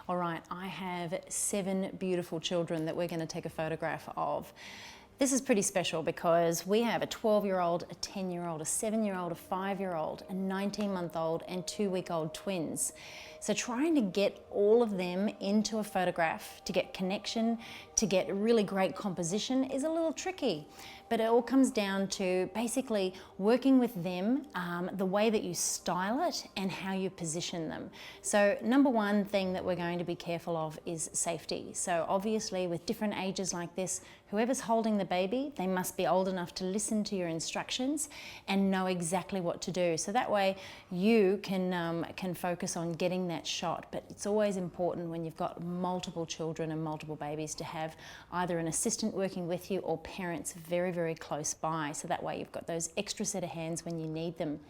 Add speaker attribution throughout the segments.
Speaker 1: All right, I have 7 beautiful children that we're going to take a photograph of. This is pretty special because we have a 12-year-old, a 10-year-old, a 7-year-old, a 5-year-old, a 19-month-old and 2-week-old twins. So trying to get all of them into a photograph, to get connection, to get really great composition is a little tricky. But it all comes down to basically working with them, the way that you style it and how you position them. So number one thing that we're going to be careful of is safety. So obviously with different ages like this, whoever's holding the baby, they must be old enough to listen to your instructions and know exactly what to do. So that way you can focus on getting that shot. But it's always important when you've got multiple children and multiple babies to have either an assistant working with you or parents very, very close by. So that way you've got those extra set of hands when you need them.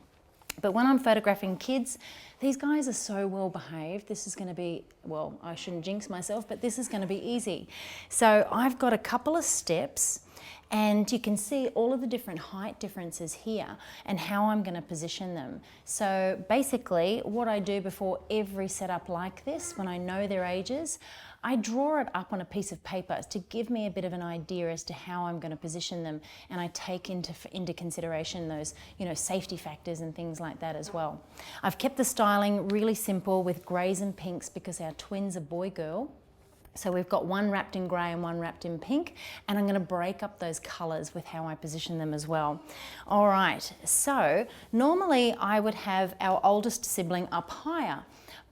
Speaker 1: But when I'm photographing kids, these guys are so well behaved. This is going to be, well, I shouldn't jinx myself, but this is going to be easy. So I've got a couple of steps and you can see all of the different height differences here and how I'm going to position them. So basically what I do before every setup like this, when I know their ages, I draw it up on a piece of paper to give me a bit of an idea as to how I'm going to position them, and I take into consideration those, safety factors and things like that as well. I've kept the styling really simple with greys and pinks because our twins are boy-girl. So we've got one wrapped in grey and one wrapped in pink, and I'm going to break up those colours with how I position them as well. All right, so normally I would have our oldest sibling up higher.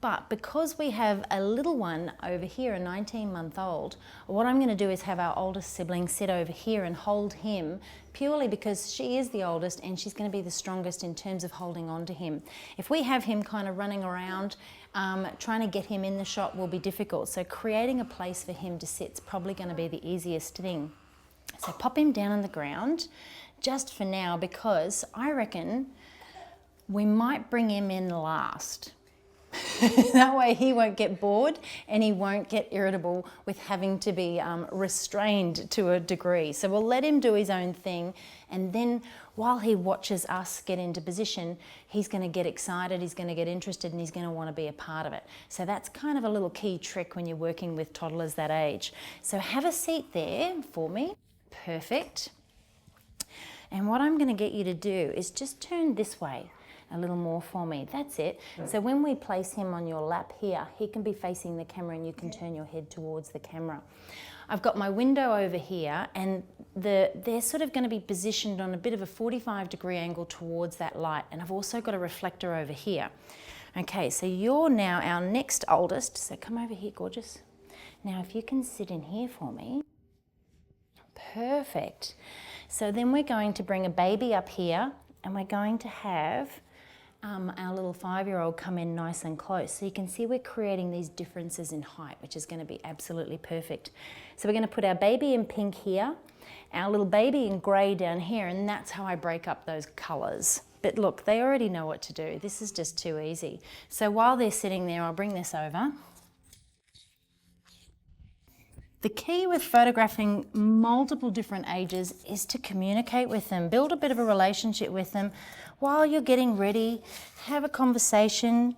Speaker 1: But because we have a little one over here, a 19-month-old, what I'm going to do is have our oldest sibling sit over here and hold him, purely because she is the oldest and she's going to be the strongest in terms of holding on to him. If we have him kind of running around, trying to get him in the shot will be difficult. So creating a place for him to sit is probably going to be the easiest thing. So pop him down on the ground just for now, because I reckon we might bring him in last. That way he won't get bored and he won't get irritable with having to be restrained to a degree. So we'll let him do his own thing, and then while he watches us get into position, he's going to get excited, he's going to get interested, and he's going to want to be a part of it. So that's kind of a little key trick when you're working with toddlers that age. So have a seat there for me. Perfect. And what I'm going to get you to do is just turn this way a little more for me. That's it. So when we place him on your lap here, he can be facing the camera and you can turn your head towards the camera. I've got my window over here, and they're sort of going to be positioned on a bit of a 45-degree angle towards that light, and I've also got a reflector over here. Okay, so you're now our next oldest, so come over here, gorgeous. Now if you can sit in here for me. Perfect. So then we're going to bring a baby up here, and we're going to have our little 5-year-old come in nice and close. So you can see we're creating these differences in height, which is going to be absolutely perfect. So we're going to put our baby in pink here, our little baby in grey down here, and that's how I break up those colours. But look, they already know what to do. This is just too easy. So while they're sitting there, I'll bring this over. The key with photographing multiple different ages is to communicate with them, build a bit of a relationship with them while you're getting ready, have a conversation.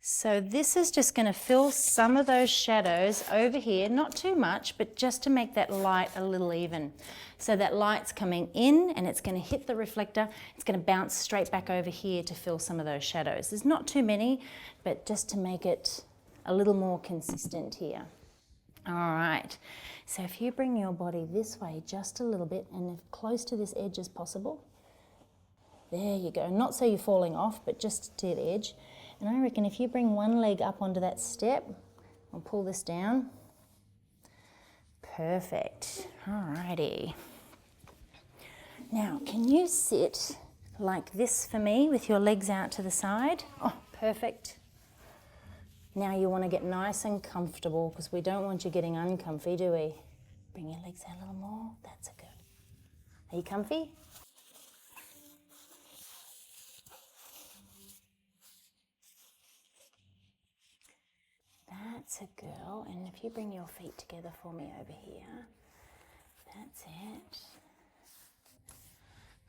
Speaker 1: So this is just going to fill some of those shadows over here, not too much, but just to make that light a little even. So that light's coming in and it's going to hit the reflector, it's going to bounce straight back over here to fill some of those shadows. There's not too many, but just to make it a little more consistent here. All right, so if you bring your body this way just a little bit and as close to this edge as possible, there you go. Not so you're falling off, but just to the edge. And I reckon if you bring one leg up onto that step, I'll pull this down. Perfect. Alrighty. Now, can you sit like this for me with your legs out to the side? Oh, perfect. Now you want to get nice and comfortable because we don't want you getting uncomfy, do we? Bring your legs out a little more. That's a good. Are you comfy? That's a girl. And if you bring your feet together for me over here, that's it.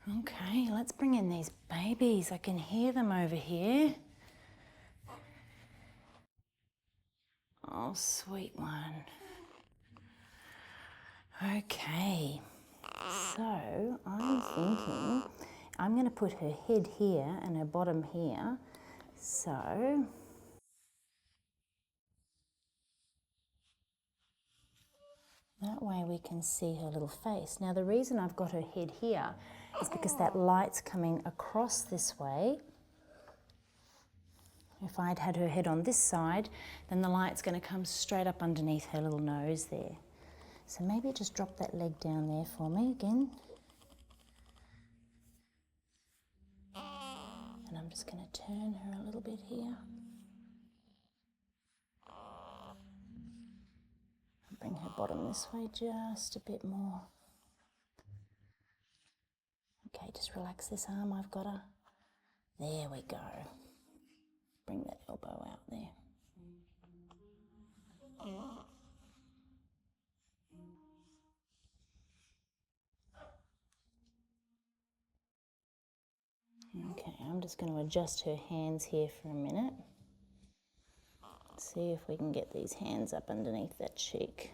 Speaker 1: Okay, let's bring in these babies. I can hear them over here. Oh, sweet one. Okay, so I'm thinking I'm going to put her head here and her bottom here. So that way we can see her little face. Now the reason I've got her head here is because that light's coming across this way. If I'd had her head on this side, then the light's going to come straight up underneath her little nose there. So maybe just drop that leg down there for me again. And I'm just going to turn her a little bit here. Bring her bottom this way just a bit more. Okay, just relax this arm, I've got her. There we go. Bring that elbow out there. Okay, I'm just going to adjust her hands here for a minute. See if we can get these hands up underneath that cheek.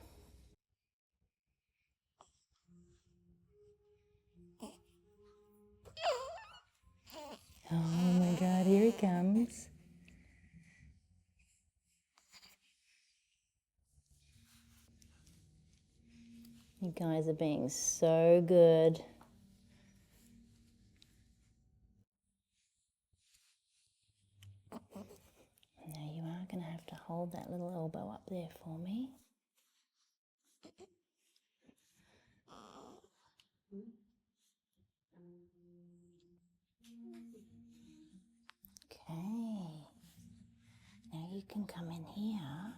Speaker 1: Oh my God, here he comes. You guys are being so good. Now you are going to have to hold that little elbow up there for me. Okay. Now you can come in here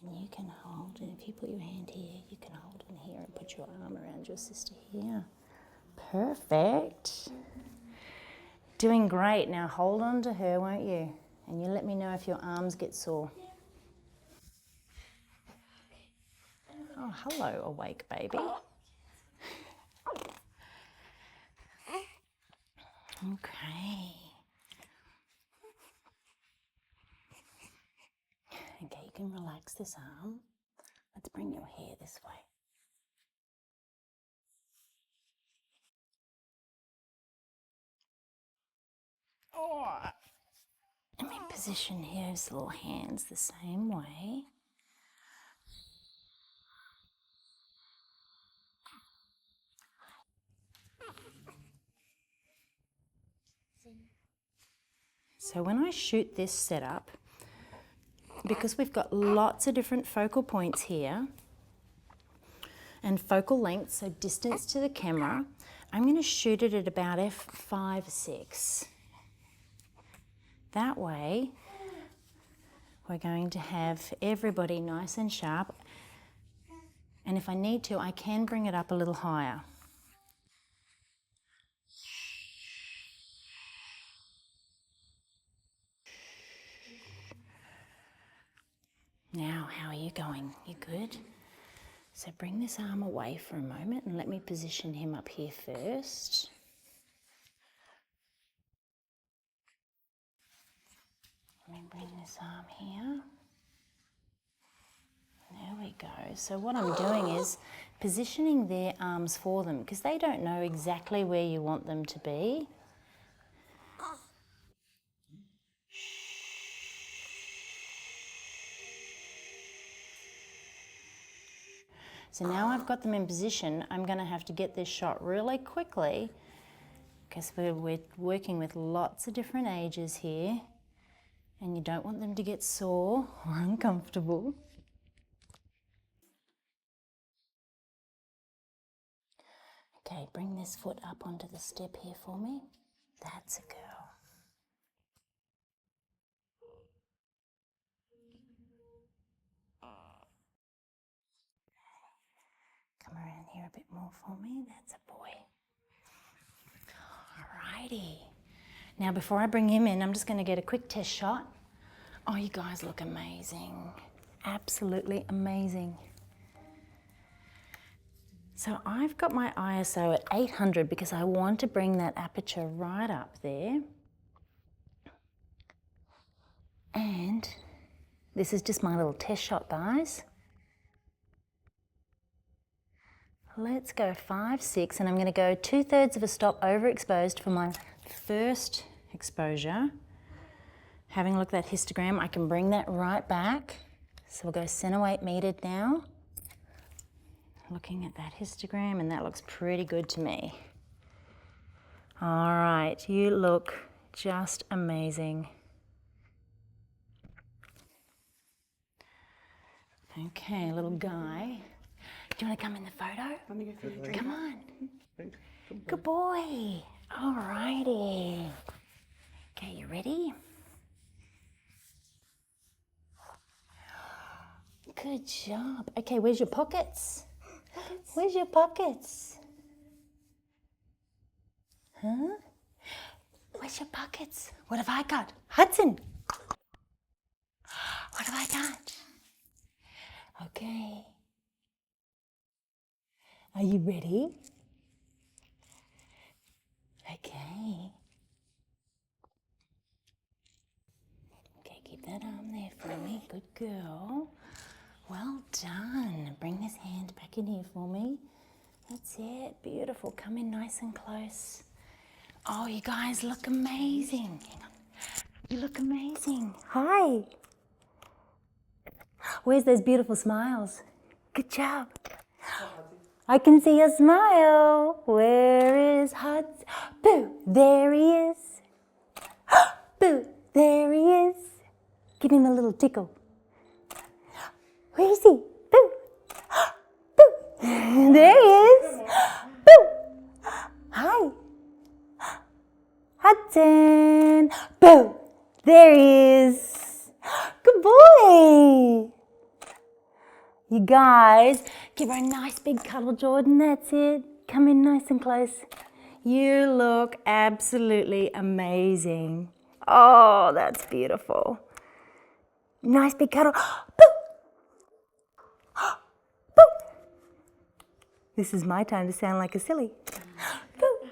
Speaker 1: and you can hold, and if you put your hand here, you can hold in here and put your arm around your sister here. Perfect. Doing great. Now hold on to her, won't you? And you let me know if your arms get sore. Oh, hello, awake baby. Okay. Okay, you can relax this arm. Let's bring your hair this way. Oh. Let me position his little hands the same way. So when I shoot this setup, because we've got lots of different focal points here and focal length, so distance to the camera, I'm going to shoot it at about f5.6. That way we're going to have everybody nice and sharp, and if I need to, I can bring it up a little higher. Now, how are you going? You good? So bring this arm away for a moment and let me position him up here first. Let me bring this arm here. There we go. So what I'm doing is positioning their arms for them because they don't know exactly where you want them to be. So now I've got them in position, I'm going to have to get this shot really quickly because we're working with lots of different ages here and you don't want them to get sore or uncomfortable. Okay, bring this foot up onto the step here for me. That's a girl. Come around here a bit more for me. That's a boy. Alrighty. Now before I bring him in, I'm just going to get a quick test shot. Oh, you guys look amazing. Absolutely amazing. So I've got my ISO at 800 because I want to bring that aperture right up there. And this is just my little test shot, guys. Let's go 5, 6, and I'm going to go 2/3 of a stop overexposed for my first exposure. Having a look at that histogram, I can bring that right back. So we'll go center weight metered now. Looking at that histogram, and that looks pretty good to me. All right, you look just amazing. Okay, little guy. Do you want to come in the photo? Come on. Good boy. All righty. Okay, you ready? Good job. Okay, where's your pockets? Where's your pockets? Huh? Where's your pockets? What have I got? Hudson. What have I got? Okay. Are you ready? Okay. Okay, keep that arm there for me. Good girl. Well done. Bring this hand back in here for me. That's it. Beautiful. Come in nice and close. Oh, you guys look amazing. Hang on. You look amazing. Hi. Where's those beautiful smiles? Good job. I can see a smile. Where is Hudson? Boo, there he is. Boo, there he is. Give him a little tickle. Where is he? Boo. Boo. There he is. Boo. Hi. Hudson. Boo. There he is. Good boy. You guys, give her a nice big cuddle, Jordan. That's it. Come in nice and close. You look absolutely amazing. Oh, that's beautiful. Nice big cuddle. Boo. Boo. This is my time to sound like a silly. Boo.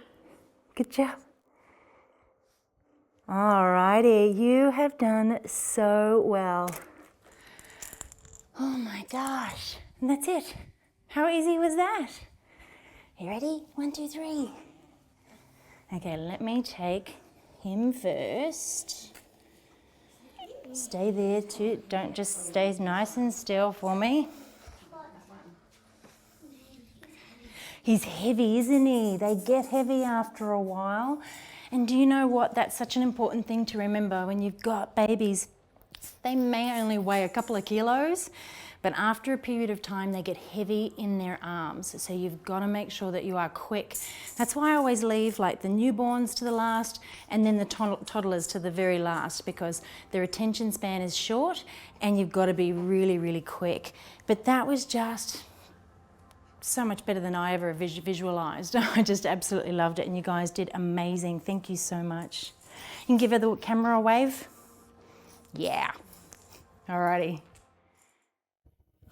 Speaker 1: Good job. Alrighty, you have done so well. Oh my gosh, and that's it. How easy was that? You ready? 1, 2, 3. Okay, let me take him first. Stay there too, don't just stay nice and still for me. He's heavy, isn't he? They get heavy after a while. And do you know what? That's such an important thing to remember when you've got babies. They may only weigh a couple of kilos, but after a period of time, they get heavy in their arms. So you've got to make sure that you are quick. That's why I always leave like the newborns to the last and then the toddlers to the very last, because their attention span is short and you've got to be really, really quick. But that was just so much better than I ever visualized. I just absolutely loved it, and you guys did amazing. Thank you so much. You can give her the camera a wave. Yeah. Alrighty.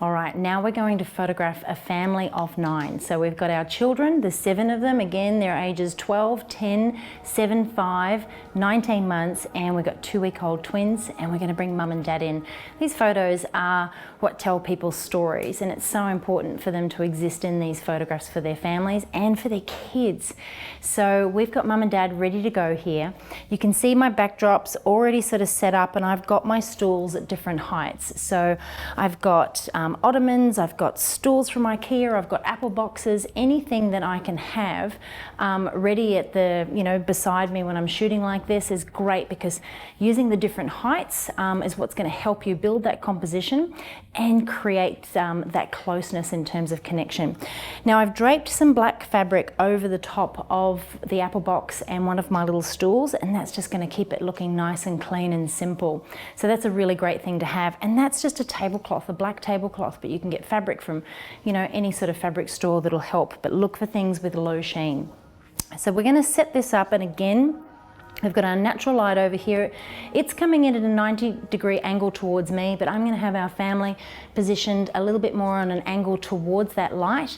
Speaker 1: All right, now we're going to photograph a family of 9. So we've got our children, the 7 of them. Again, they're ages 12, 10, 7, 5, 19 months, and we've got 2-week-old twins, and we're going to bring mum and dad in. These photos are what tell people's stories, and it's so important for them to exist in these photographs for their families and for their kids. So we've got mum and dad ready to go here. You can see my backdrops already sort of set up, and I've got my stools at different heights. So I've got ottomans, I've got stools from IKEA, I've got apple boxes, anything that I can have ready at the, beside me when I'm shooting like this is great, because using the different heights is what's going to help you build that composition and create that closeness in terms of connection. Now I've draped some black fabric over the top of the apple box and one of my little stools, and that's just going to keep it looking nice and clean and simple. So that's a really great thing to have, and that's just a tablecloth, a black tablecloth, but you can get fabric from any sort of fabric store that'll help, but look for things with low sheen. So we're going to set this up, and again we've got our natural light over here. It's coming in at a 90-degree angle towards me, but I'm going to have our family positioned a little bit more on an angle towards that light.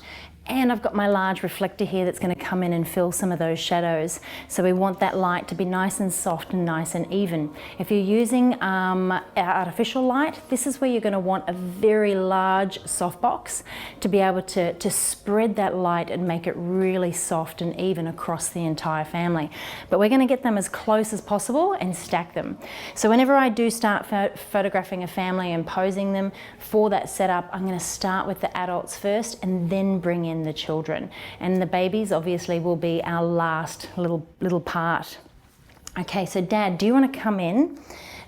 Speaker 1: And I've got my large reflector here that's going to come in and fill some of those shadows. So we want that light to be nice and soft and nice and even. If you're using artificial light, this is where you're going to want a very large softbox to be able to spread that light and make it really soft and even across the entire family. But we're going to get them as close as possible and stack them. So whenever I do start photographing a family and posing them for that setup, I'm going to start with the adults first and then bring in the children, and the babies obviously will be our last little part. Okay, so Dad, do you want to come in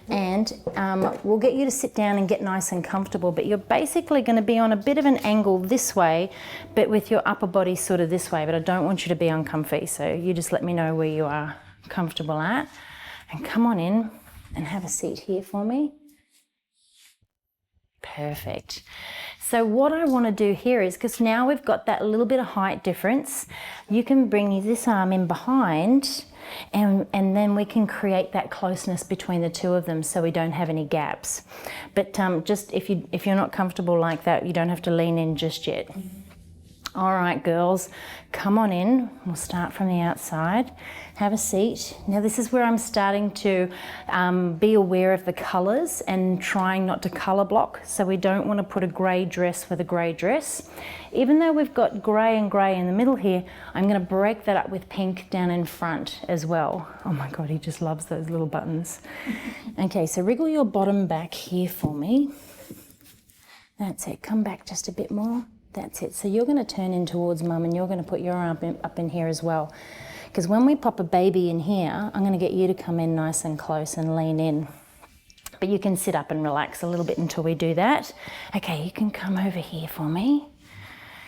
Speaker 1: and we'll get you to sit down and get nice and comfortable, but you're basically going to be on a bit of an angle this way, but with your upper body sort of this way, but I don't want you to be uncomfy, so you just let me know where you are comfortable at, and come on in and have a seat here for me. Perfect. So what I want to do here is, because now we've got that little bit of height difference, you can bring this arm in behind and then we can create that closeness between the two of them so we don't have any gaps. But just if you're not comfortable like that, you don't have to lean in just yet. All right, girls, come on in. We'll start from the outside. Have a seat. Now this is where I'm starting to be aware of the colours and trying not to colour block. So we don't want to put a grey dress with a grey dress. Even though we've got grey and grey in the middle here, I'm going to break that up with pink down in front as well. Oh my God, he just loves those little buttons. Okay, so wriggle your bottom back here for me. That's it. Come back just a bit more. That's it. So you're going to turn in towards Mum and you're going to put your arm up in here as well. Because when we pop a baby in here, I'm going to get you to come in nice and close and lean in. But you can sit up and relax a little bit until we do that. Okay, you can come over here for me.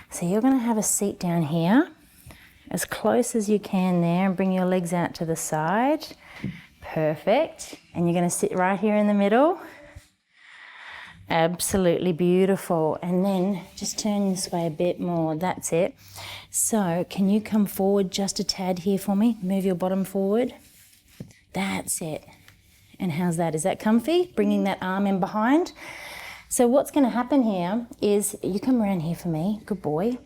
Speaker 1: So you're going to have a seat down here, as close as you can there, and bring your legs out to the side. Perfect. And you're going to sit right here in the middle. Absolutely beautiful. And then just turn this way a bit more. That's it. So can you come forward just a tad here for me? Move your bottom forward. That's it. And how's that? Is that comfy? Bringing that arm in behind. So what's going to happen here is you come around here for me. Good boy.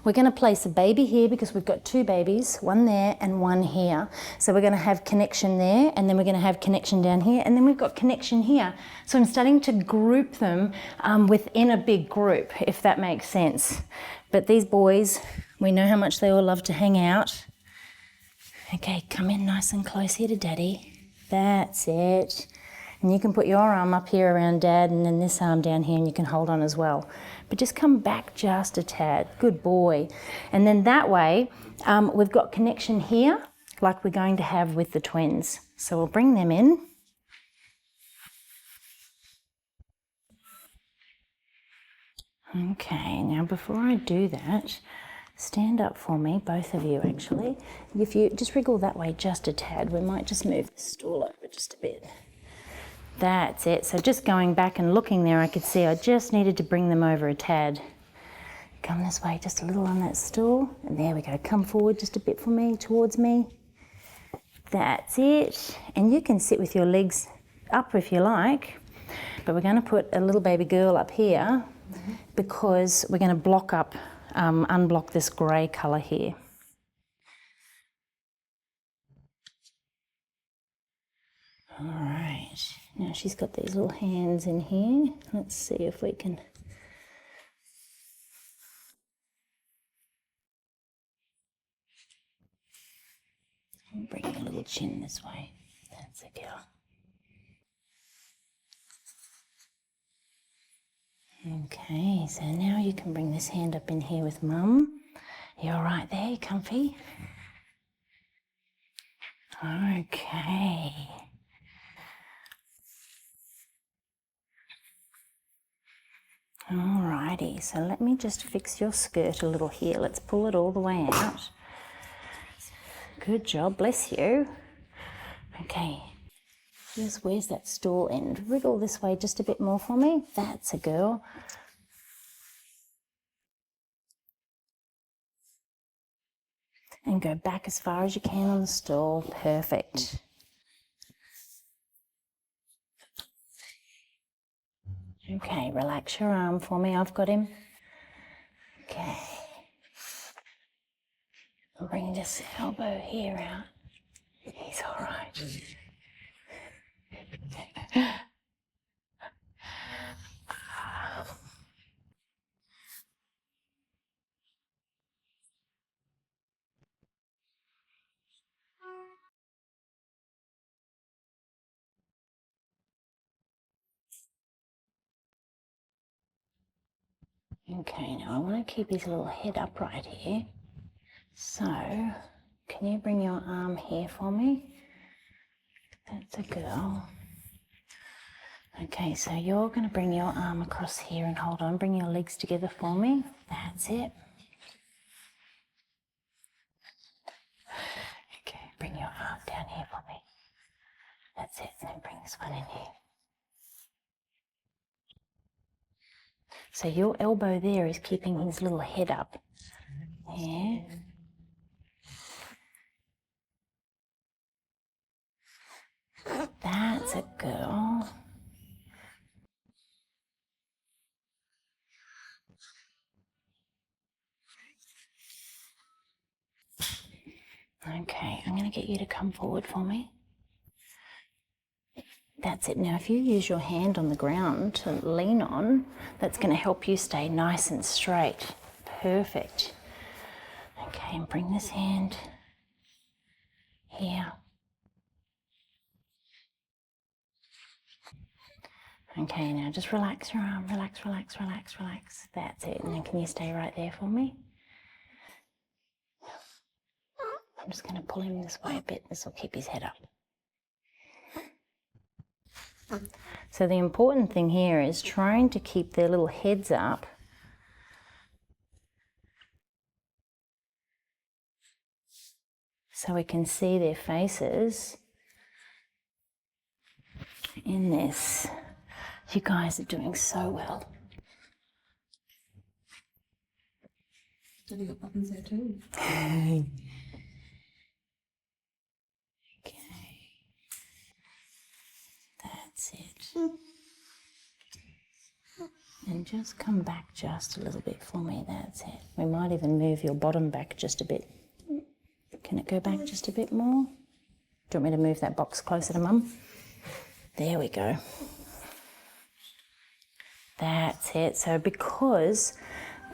Speaker 1: We're going to place a baby here because we've got two babies, one there and one here. So we're going to have connection there, and then we're going to have connection down here, and then we've got connection here. So I'm starting to group them within a big group, if that makes sense. But these boys, we know how much they all love to hang out. Okay, come in nice and close here to Daddy. That's it. And you can put your arm up here around Dad and then this arm down here and you can hold on as well. But just come back just a tad. Good boy. And then that way, we've got connection here like we're going to have with the twins. So we'll bring them in. Okay, now before I do that, stand up for me, both of you actually. If you just wriggle that way just a tad, we might just move the stool over just a bit. That's it. So just going back and looking there, I could see I just needed to bring them over a tad. Come this way, just a little on that stool. And there we go. Come forward just a bit for me, towards me. That's it. And you can sit with your legs up if you like. But we're going to put a little baby girl up here because we're going to block up, unblock this grey colour here. All right. Now she's got these little hands in here. Let's see if we can. Bring your little chin this way. That's a girl. Okay, so now you can bring this hand up in here with Mum. You all right there? You comfy? Okay. Alrighty, so let me just fix your skirt a little here. Let's pull it all the way out. Good job, bless you. Okay, where's that stool end? Wriggle this way just a bit more for me. That's a girl. And go back as far as you can on the stool. Perfect. Okay, relax your arm for me. I've got him. Okay. Bring this elbow here out. He's all right. Okay, now I want to keep his little head upright here. So, can you bring your arm here for me? That's a girl. Okay, so you're going to bring your arm across here and hold on. Bring your legs together for me. That's it. Okay, bring your arm down here for me. That's it, and then bring this one in here. So your elbow there is keeping his little head up. Yeah. That's a girl. Okay, I'm going to get you to come forward for me. That's it. Now, if you use your hand on the ground to lean on, that's going to help you stay nice and straight. Perfect. Okay, and bring this hand here. Okay, now just relax your arm. Relax, relax, relax, relax. That's it. And then can you stay right there for me? I'm just going to pull him this way a bit. This will keep his head up. So the important thing here is trying to keep their little heads up so we can see their faces in this. You guys are doing so well.
Speaker 2: Have you got buttons there too?
Speaker 1: Okay. That's it. And just come back just a little bit for me. That's it. We might even move your bottom back just a bit. Can it go back just a bit more? Do you want me to move that box closer to Mum? There we go. That's it. So because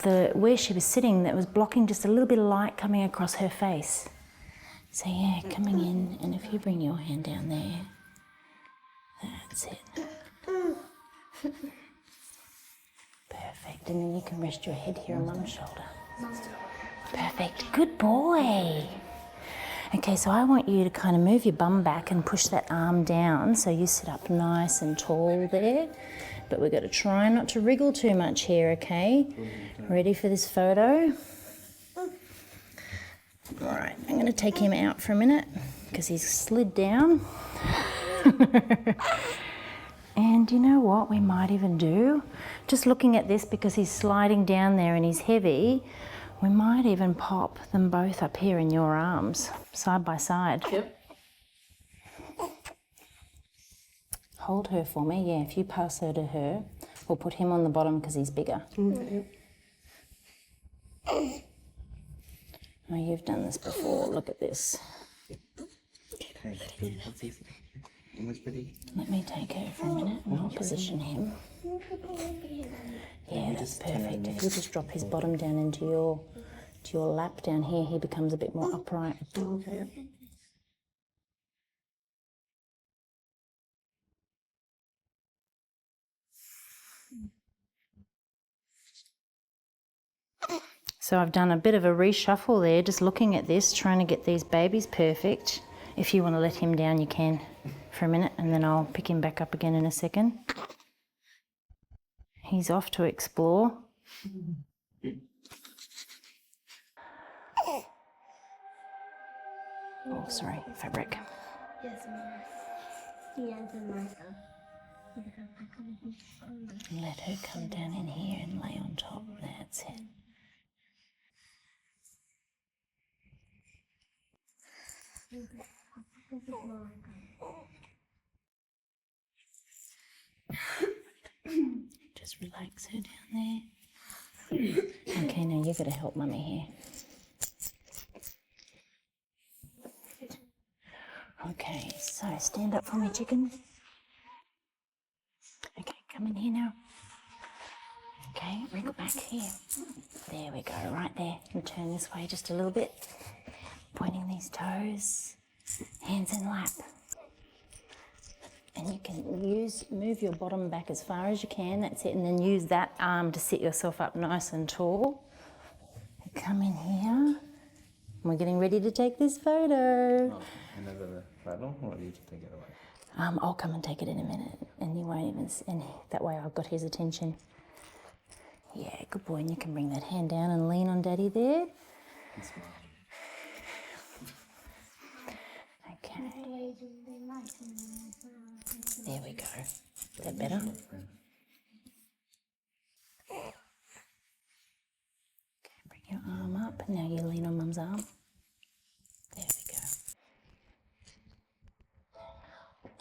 Speaker 1: where she was sitting, that was blocking just a little bit of light coming across her face. So yeah, coming in, and if you bring your hand down there, that's it. Perfect. And then you can rest your head here on Mum's shoulder. Perfect. Good boy. Okay, so I want you to kind of move your bum back and push that arm down so you sit up nice and tall there. But we've got to try not to wriggle too much here, okay? Ready for this photo? All right, I'm going to take him out for a minute because he's slid down. And you know what we might even do? Just looking at this, because he's sliding down there and he's heavy, we might even pop them both up here in your arms, side by side.
Speaker 2: Yep.
Speaker 1: Hold her for me, yeah, if you pass her to her, we'll put him on the bottom because he's bigger.
Speaker 2: Okay.
Speaker 1: Oh, you've done this before, look at this.
Speaker 3: Okay, almost ready.
Speaker 1: Let me take her for a minute and I'll position him. Yeah, that's perfect. If you just drop his bottom down into your lap down here, he becomes a bit more upright.
Speaker 2: Okay.
Speaker 1: So I've done a bit of a reshuffle there, just looking at this, trying to get these babies perfect. If you want to let him down, you can for a minute, and then I'll pick him back up again in a second. He's off to explore. Oh, sorry, fabric. Let her come down in here and lay on top. That's it. Just relax her down there. Okay, Okay, now you're going to help Mummy here. Okay, so stand up for me, chicken. Okay, come in here now. Okay, wriggle back here. There we go, right there. And turn this way just a little bit. Pointing these toes, hands in lap. And you can move your bottom back as far as you can, that's it. And then use that arm to sit yourself up nice and tall. Come in here. We're getting ready to take this photo.
Speaker 3: Oh, another photo, or you just take it away?
Speaker 1: I'll come and take it in a minute, and you won't even. And that way, I've got his attention. Yeah, good boy. And you can bring that hand down and lean on Daddy there. Okay. There we go. Is that better? Okay, bring your arm up. Now you lean on Mum's arm. There we go.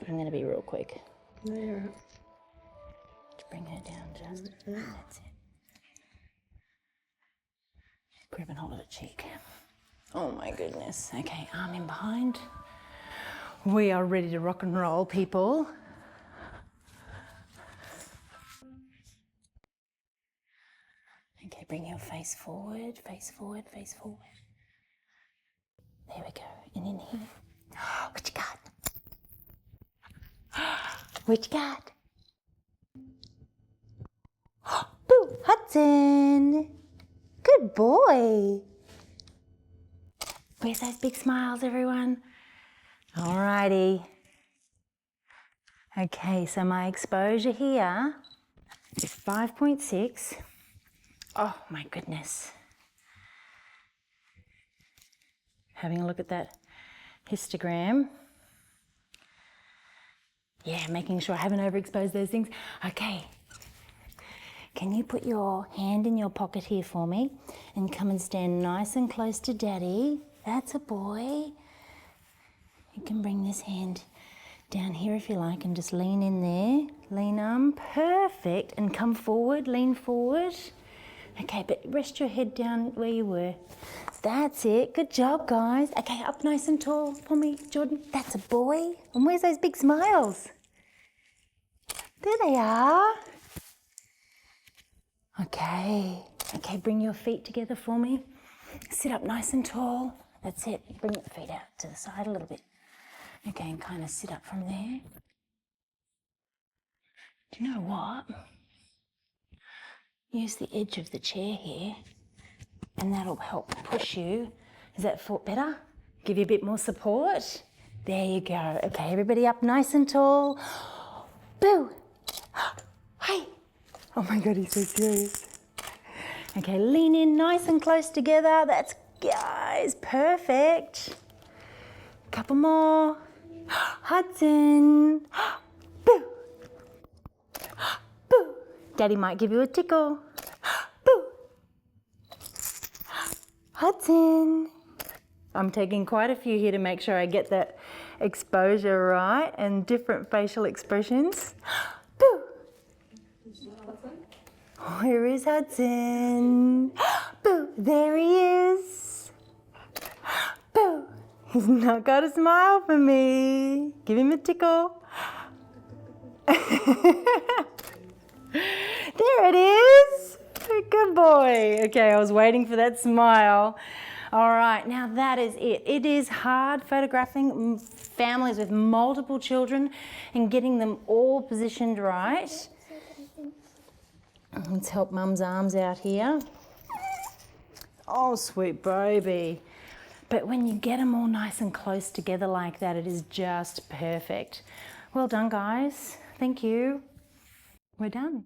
Speaker 1: I'm going to be real quick.
Speaker 2: No, you're right.
Speaker 1: Just bring her down just. That's it. Grab and hold of the cheek. Oh my goodness. Okay, arm in behind. We are ready to rock and roll, people. Okay, bring your face forward, face forward, face forward. There we go. And in here. What you got? What you got? Boo, Hudson. Good boy. Where's those big smiles, everyone? Alrighty. Okay, so my exposure here is 5.6. Oh my goodness. Having a look at that histogram. Yeah, making sure I haven't overexposed those things. Okay. Can you put your hand in your pocket here for me and come and stand nice and close to Daddy? That's a boy. You can bring this hand down here if you like and just lean in there. Lean arm, perfect. And come forward, lean forward. Okay, but rest your head down where you were. That's it, good job guys. Okay, up nice and tall for me, Jordan. That's a boy. And where's those big smiles? There they are. Okay, bring your feet together for me. Sit up nice and tall. That's it, bring your feet out to the side a little bit. Okay, and kind of sit up from there. Do you know what? Use the edge of the chair here and that'll help push you. Is that foot better? Give you a bit more support. There you go. Okay, everybody up nice and tall. Boo! Hey! Oh my God, he's so serious. Okay, lean in nice and close together. That's, guys, perfect. Couple more. Hudson. Boo! Boo! Daddy might give you a tickle. Boo! Hudson. I'm taking quite a few here to make sure I get that exposure right and different facial expressions. Boo! Where is Hudson? Boo! There he is. Boo! He's not got a smile for me. Give him a tickle. There it is. Good boy. Okay, I was waiting for that smile. All right, now that is it. It is hard photographing families with multiple children and getting them all positioned right. Let's help Mum's arms out here. Oh, sweet baby. But when you get them all nice and close together like that, it is just perfect. Well done, guys. Thank you. We're done.